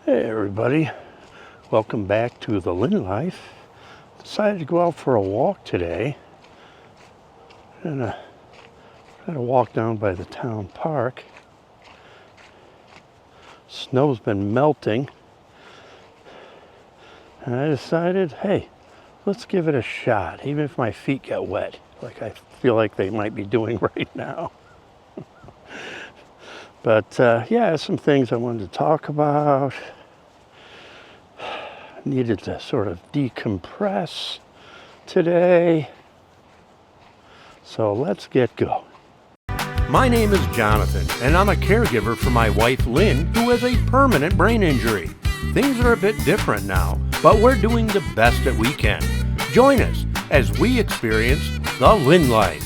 Hey everybody, welcome back to the Lynn Life. Decided to go out for a walk today. And try to walk down by the town park. Snow's been melting. And I decided, hey, let's give it a shot, even if my feet get wet, like I feel like they might be doing right now. But yeah, some things I wanted to talk about. Needed to sort of decompress today. So let's get going. My name is Jonathan, and I'm a caregiver for my wife Lynn, who has a permanent brain injury. Things are a bit different now, but we're doing the best that we can. Join us as we experience the Lynn Life.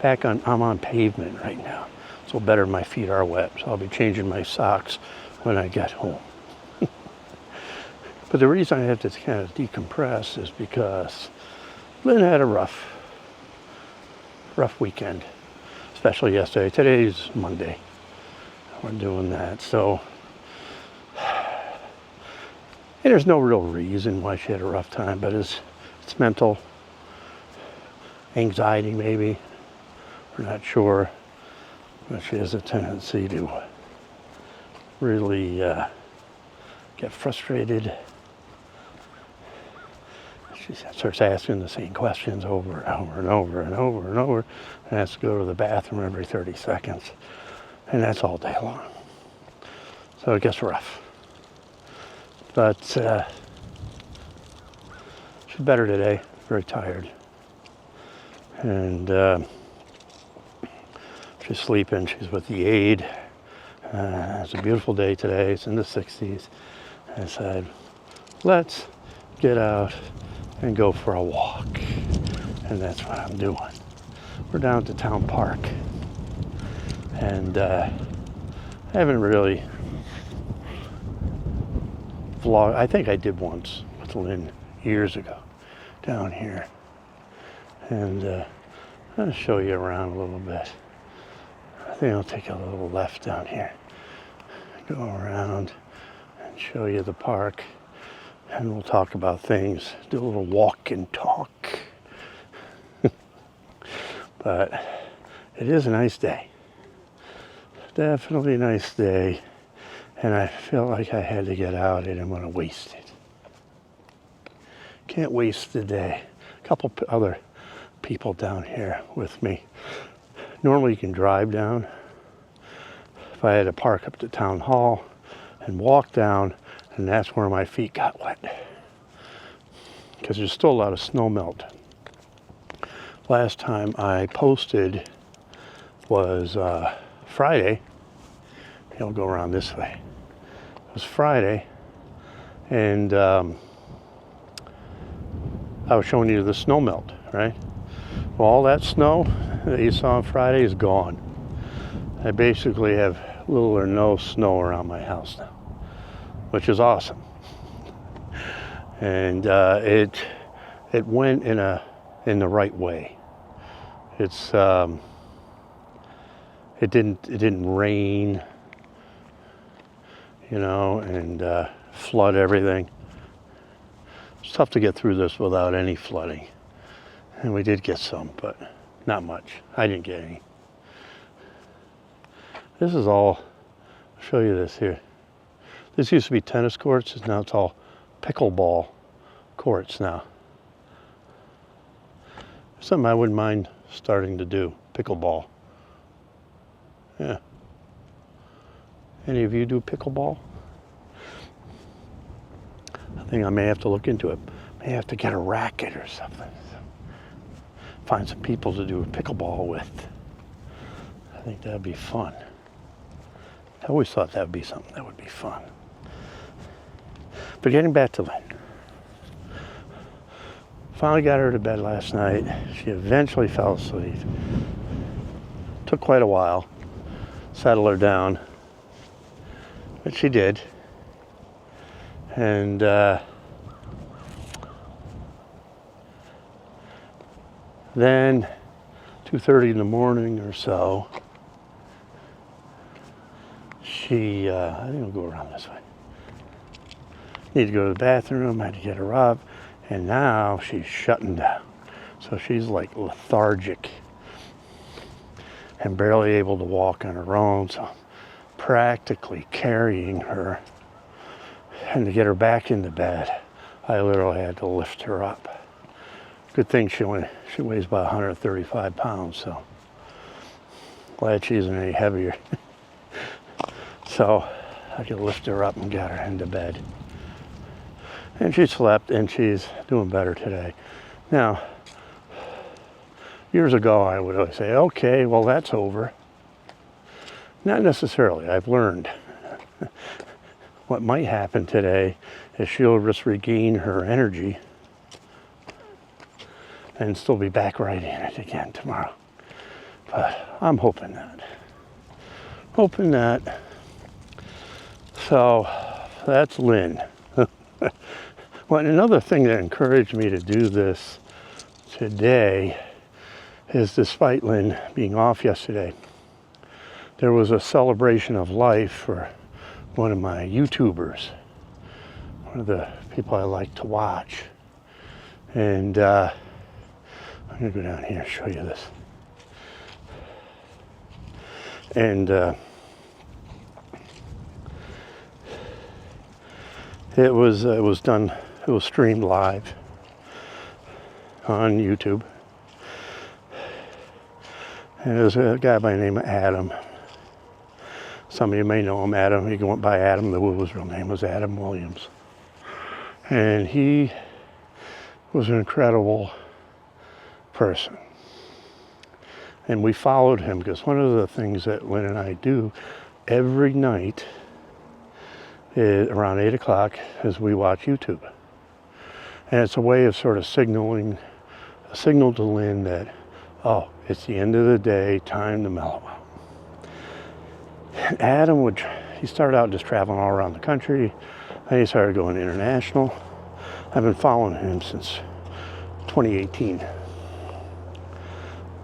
I'm on pavement right now, so better my feet are wet, so I'll be changing my socks when I get home. But the reason I have to kind of decompress is because Lynn had a rough weekend, especially yesterday. Today's Monday. We're doing that, so and there's no real reason why she had a rough time, but it's mental anxiety maybe. We're not sure, but she has a tendency to really get frustrated. She starts asking the same questions over and over and over and over and over, and has to go to the bathroom every 30 seconds, and that's all day long. So it gets rough. But she's better today, very tired. And she's sleeping, she's with the aide. It's a beautiful day today, it's in the 60s. I said, let's get out and go for a walk. And that's what I'm doing. We're down to Town Park. And I haven't really vlogged. I think I did once with Lynn years ago down here. And I'm going to show you around a little bit. I think I'll take a little left down here, go around and show you the park, and we'll talk about things, do a little walk and talk. But it is a nice day, definitely a nice day, and I feel like I had to get out. I didn't want to waste it. Can't waste the day. A couple other people down here with me. Normally you can drive down. If I had to park up to town hall and walk down, and that's where my feet got wet. Because there's still a lot of snow melt. Last time I posted was Friday. I'll go around this way. It was Friday, and I was showing you the snow melt, right? Well, all that snow that you saw on Friday is gone. I basically have little or no snow around my house now, which is awesome. And it went in the right way. It didn't rain, and flood everything. It's tough to get through this without any flooding. And we did get some, but not much. I didn't get any. This is all, I'll show you this here. This used to be tennis courts, and now it's all pickleball courts now. Something I wouldn't mind starting to do, pickleball. Yeah. Any of you do pickleball? I think I may have to look into it. May have to get a racket or something. Find some people to do pickleball with. I think that'd be fun. I always thought that would be something that would be fun. But getting back to Lynn. Finally got her to bed last night. She eventually fell asleep. Took quite a while. Settle her down. But she did. And Then 2:30 in the morning or so, she, I think I'll go around this way. Need to go to the bathroom, I had to get her up, and now she's shutting down. So she's like lethargic and barely able to walk on her own. So practically carrying her, and to get her back into bed, I literally had to lift her up. Good thing she weighs about 135 pounds, so glad she isn't any heavier. So I could lift her up and get her into bed. And she slept, and she's doing better today. Now, years ago I would always say, okay, well that's over. Not necessarily. I've learned what might happen today is she'll just regain her energy and still be back right in it again tomorrow. But I'm hoping not. Hoping not. So that's Lynn. Well, another thing that encouraged me to do this today is, despite Lynn being off yesterday, there was a celebration of life for one of my YouTubers, one of the people I like to watch. And I'm gonna go down here and show you this. And it was streamed live on YouTube. And it was a guy by the name of Adam. Some of you may know him, Adam. He went by Adam. His real name was Adam Williams. And he was an incredible person. And we followed him because one of the things that Lynn and I do every night around 8 o'clock is we watch YouTube. And it's a way of sort of signaling to Lynn that, oh, it's the end of the day, time to mellow out. Adam he started out just traveling all around the country. Then he started going international. I've been following him since 2018.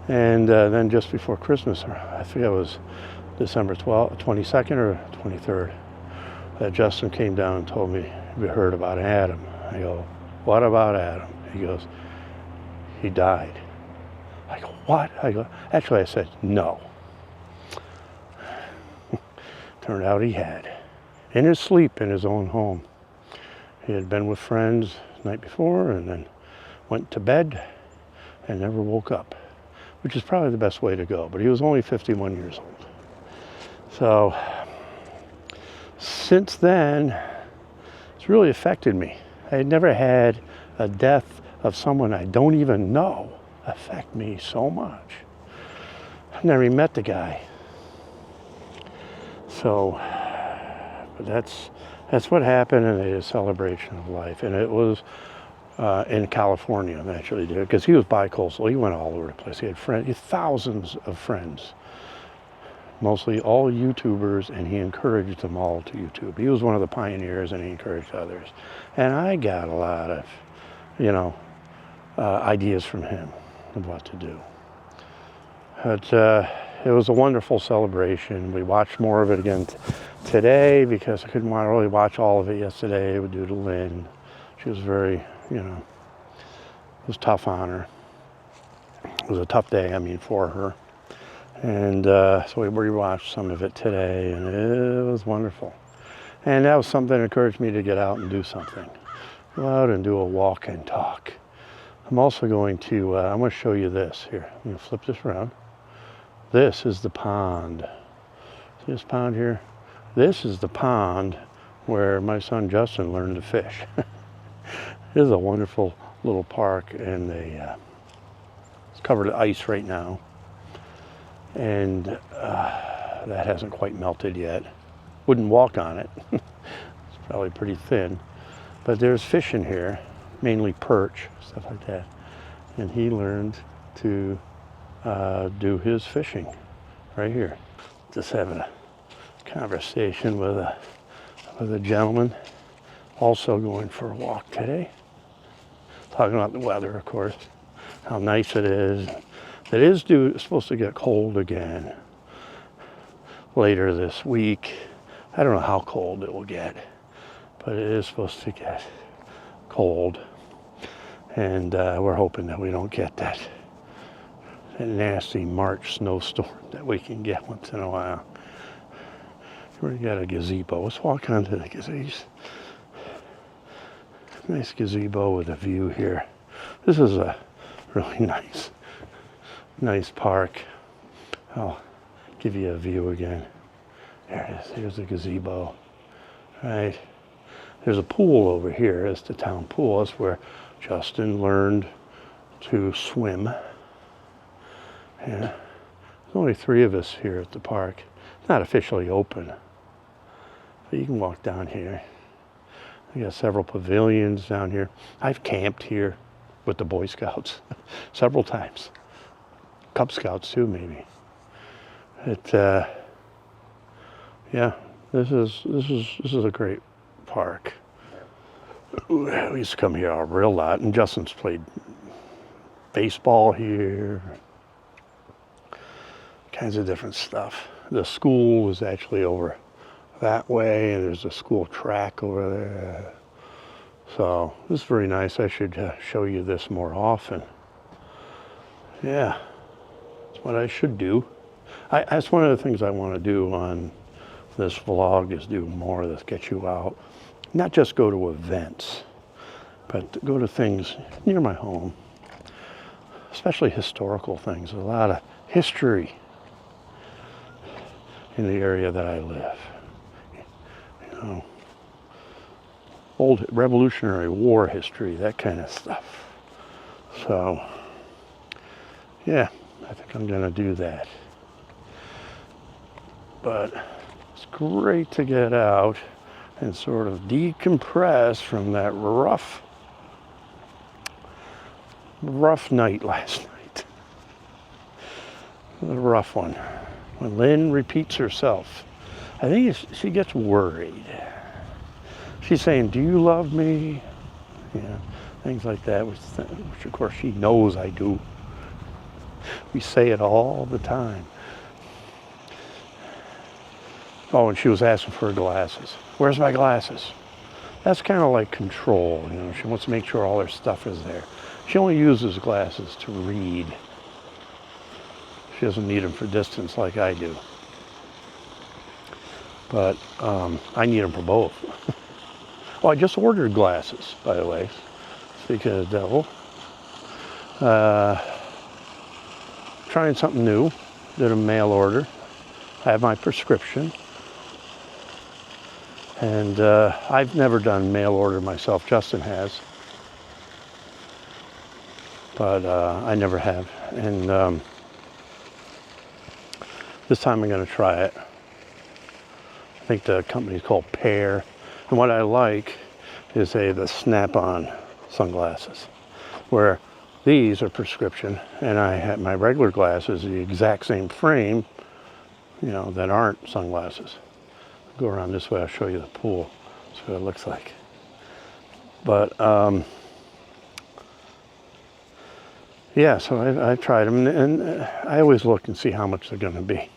And then just before Christmas, or I think it was December 22nd or 23rd, Justin came down and told me, have you heard about Adam? I go, what about Adam? He goes, he died. I go, what? I go, actually I said, no. Turned out he had. In his sleep in his own home. He had been with friends the night before and then went to bed and never woke up, which is probably the best way to go. But he was only 51 years old. So since then, it's really affected me. I had never had a death of someone I don't even know affect me so much. I've never even met the guy. So, but that's what happened, and a celebration of life. And it was in California, I actually did, because he was bi-coastal. He went all over the place. He had thousands of friends, mostly all YouTubers, and he encouraged them all to YouTube. He was one of the pioneers, and he encouraged others. And I got a lot of, ideas from him of what to do. But it was a wonderful celebration. We watched more of it again today because I couldn't really watch all of it yesterday due to Lynn. She was very, it was tough on her. It was a tough day, for her. And so we rewatched some of it today, and it was wonderful. And that was something that encouraged me to get out and do something. Go out and do a walk and talk. I'm also going to, I'm going to show you this. Here, I'm going to flip this around. This is the pond. See this pond here? This is the pond where my son Justin learned to fish. It is a wonderful little park, and it's covered in ice right now. And that hasn't quite melted yet. Wouldn't walk on it. It's probably pretty thin. But there's fish in here, mainly perch, stuff like that. And he learned to do his fishing right here. Just having a conversation with a gentleman, also going for a walk today. Talking about the weather, of course. how nice it is. It is supposed to get cold again later this week. I don't know how cold it will get, but it is supposed to get cold. And we're hoping that we don't get that nasty March snowstorm that we can get once in a while. We got a gazebo. Let's walk onto the gazebo. Nice gazebo with a view here. This is a really nice park. I'll give you a view again. There it is. Here's the gazebo. Right. There's a pool over here. It's the town pool. That's where Justin learned to swim. Yeah. There's only 3 of us here at the park. It's not officially open. But you can walk down here. We got several pavilions down here. I've camped here with the Boy Scouts several times. Cub Scouts too, maybe. Yeah, this is a great park. We used to come here a real lot, and Justin's played baseball here, kinds of different stuff. The school was actually over that way, and there's a school track over there. So this is very nice. I should show you this more often. Yeah, that's what I should do. That's one of the things I want to do on this vlog, is do more of this, get you out. Not just go to events, but go to things near my home, especially historical things. There's a lot of history in the area that I live. You know, old Revolutionary War history, that kind of stuff. So, yeah, I think I'm gonna do that. But it's great to get out and sort of decompress from that rough night last night. A rough one. When Lynn repeats herself, I think she gets worried. She's saying, "Do you love me?" You know, things like that, which of course she knows I do. We say it all the time. Oh, and she was asking for her glasses. Where's my glasses? That's kind of like control, you know. She wants to make sure all her stuff is there. She only uses glasses to read. She doesn't need them for distance like I do. But I need them for both. Well, I just ordered glasses, by the way. Speaking of the devil. Trying something new. Did a mail order. I have my prescription. And I've never done mail order myself. Justin has. But I never have. And this time I'm going to try it. I think the company's called Pear. And what I like is the Snap-on sunglasses, where these are prescription, and I have my regular glasses, the exact same frame, you know, that aren't sunglasses. Go around this way, I'll show you the pool. That's what it looks like. But yeah, so I've tried them, and I always look and see how much they're going to be.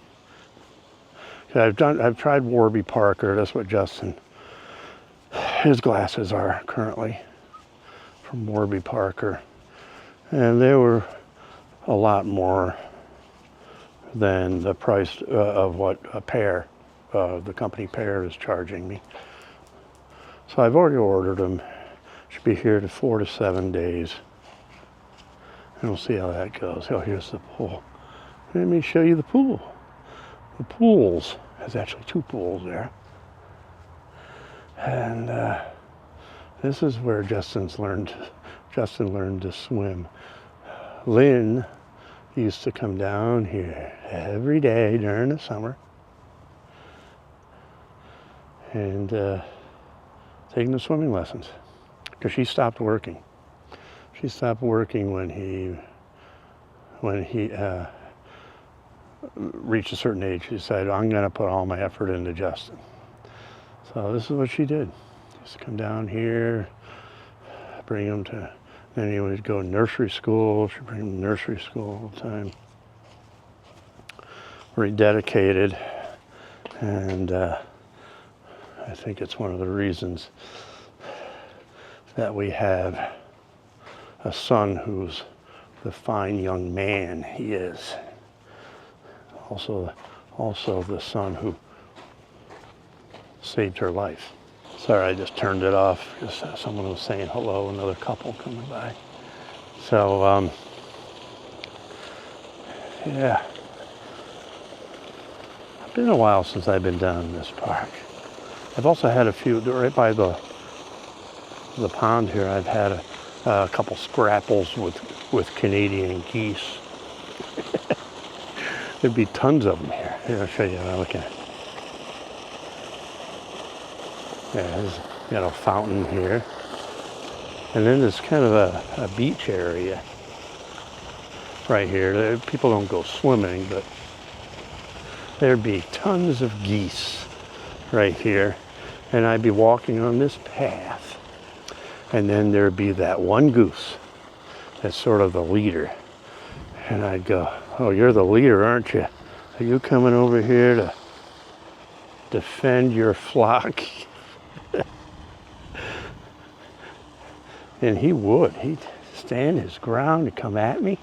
I've tried Warby Parker. That's what Justin, his glasses are currently, from Warby Parker, and they were a lot more than the price of what a Pear, the company Pear, is charging me. So I've already ordered them. Should be here to 4 to 7 days, and we'll see how that goes. Oh, here's the pool. Let me show you the pool. The pools. There's actually 2 pools there. And this is where Justin learned to swim. Lynn used to come down here every day during the summer and taking the swimming lessons, because she stopped working. She stopped working when he reached a certain age. She decided, I'm going to put all my effort into Justin. So this is what she did. Just come down here, bring him to Then he would go to nursery school. She'd bring him to nursery school all the time. Very dedicated, and I think it's one of the reasons that we have a son who's the fine young man he is. Also the son who saved her life. Sorry, I just turned it off because someone was saying hello, another couple coming by. So, yeah. It's been a while since I've been down in this park. I've also had a few, right by the pond here, I've had a couple scrapples with Canadian geese. There'd be tons of them here. Here, I'll show you what I'm looking at. Yeah, there's got a fountain here. And then there's kind of a beach area right here. People don't go swimming, but there'd be tons of geese right here. And I'd be walking on this path. And then there'd be that one goose that's sort of the leader. And I'd go, oh, you're the leader, aren't you? Are you coming over here to defend your flock? And he would. He'd stand his ground and come at me.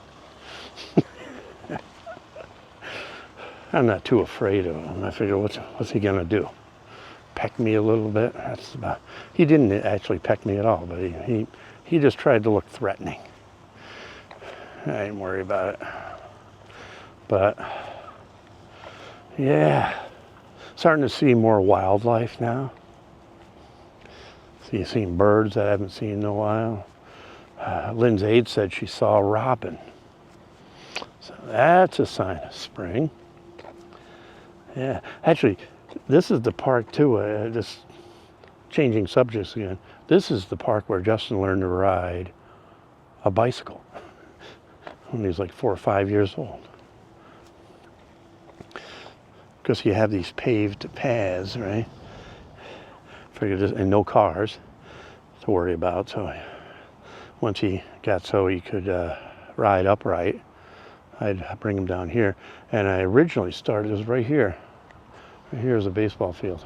I'm not too afraid of him. I figure, what's he gonna do? Peck me a little bit? That's about. He didn't actually peck me at all, but he just tried to look threatening. I didn't worry about it. But yeah, starting to see more wildlife now. So you've seen birds that I haven't seen in a while. Lynn's aide said she saw a robin. So that's a sign of spring. Yeah, actually, this is the park too, just changing subjects again. This is the park where Justin learned to ride a bicycle when he was like 4 or 5 years old. Because you have these paved paths, right? And no cars to worry about. So once he got so he could ride upright, I'd bring him down here. And I originally started, it was right here. Right here is a baseball field.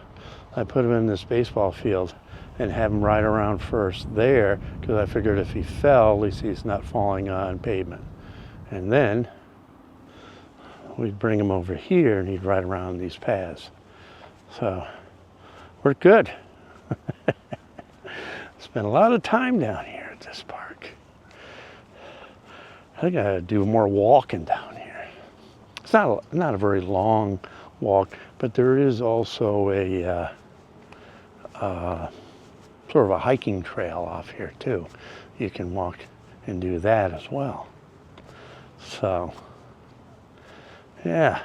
I put him in this baseball field and have him ride around first there, because I figured if he fell, at least he's not falling on pavement. And then we'd bring him over here and he'd ride around these paths. So worked good. Spent a lot of time down here at this park. I think I gotta do more walking down here. It's not a very long walk, but there is also a sort of a hiking trail off here too. You can walk and do that as well. So, yeah.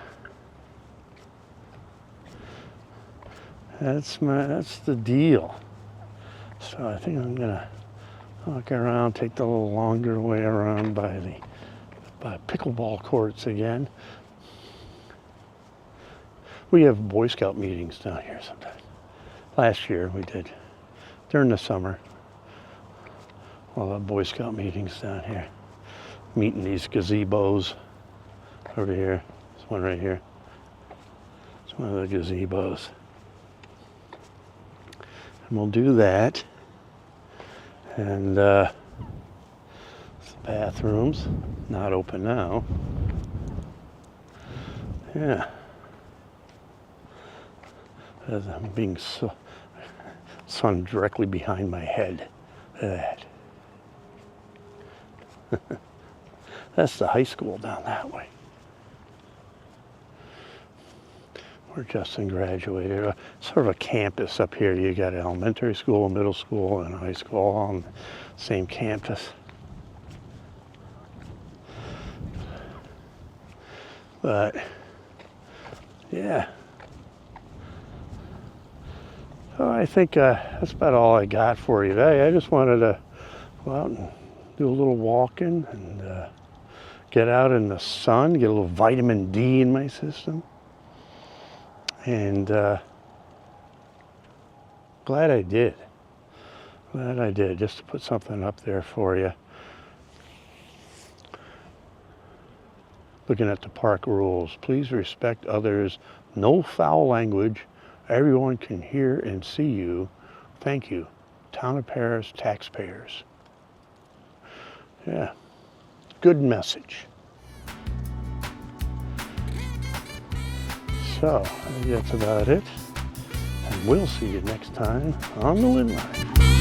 That's the deal. So I think I'm gonna walk around, take the little longer way around by pickleball courts again. We have Boy Scout meetings down here sometimes. Last year we did, during the summer. We'll have Boy Scout meetings down here. Meeting these gazebos over here. There's one right here. It's one of the gazebos. And we'll do that. And the bathrooms, not open now. Yeah. As I'm being sun directly behind my head. Look at that. That's the high school down that way. Where Justin graduated. Sort of a campus up here. You got elementary school, middle school, and high school all on the same campus. But, yeah. So I think that's about all I got for you today. I just wanted to go out and do a little walking and get out in the sun, get a little vitamin D in my system. And glad I did. Glad I did, just to put something up there for you. looking at the park rules. Please respect others. No foul language. Everyone can hear and see you. Thank you. Town of Paris taxpayers. Yeah, good message. So, I think that's about it. And we'll see you next time on the Wind Line.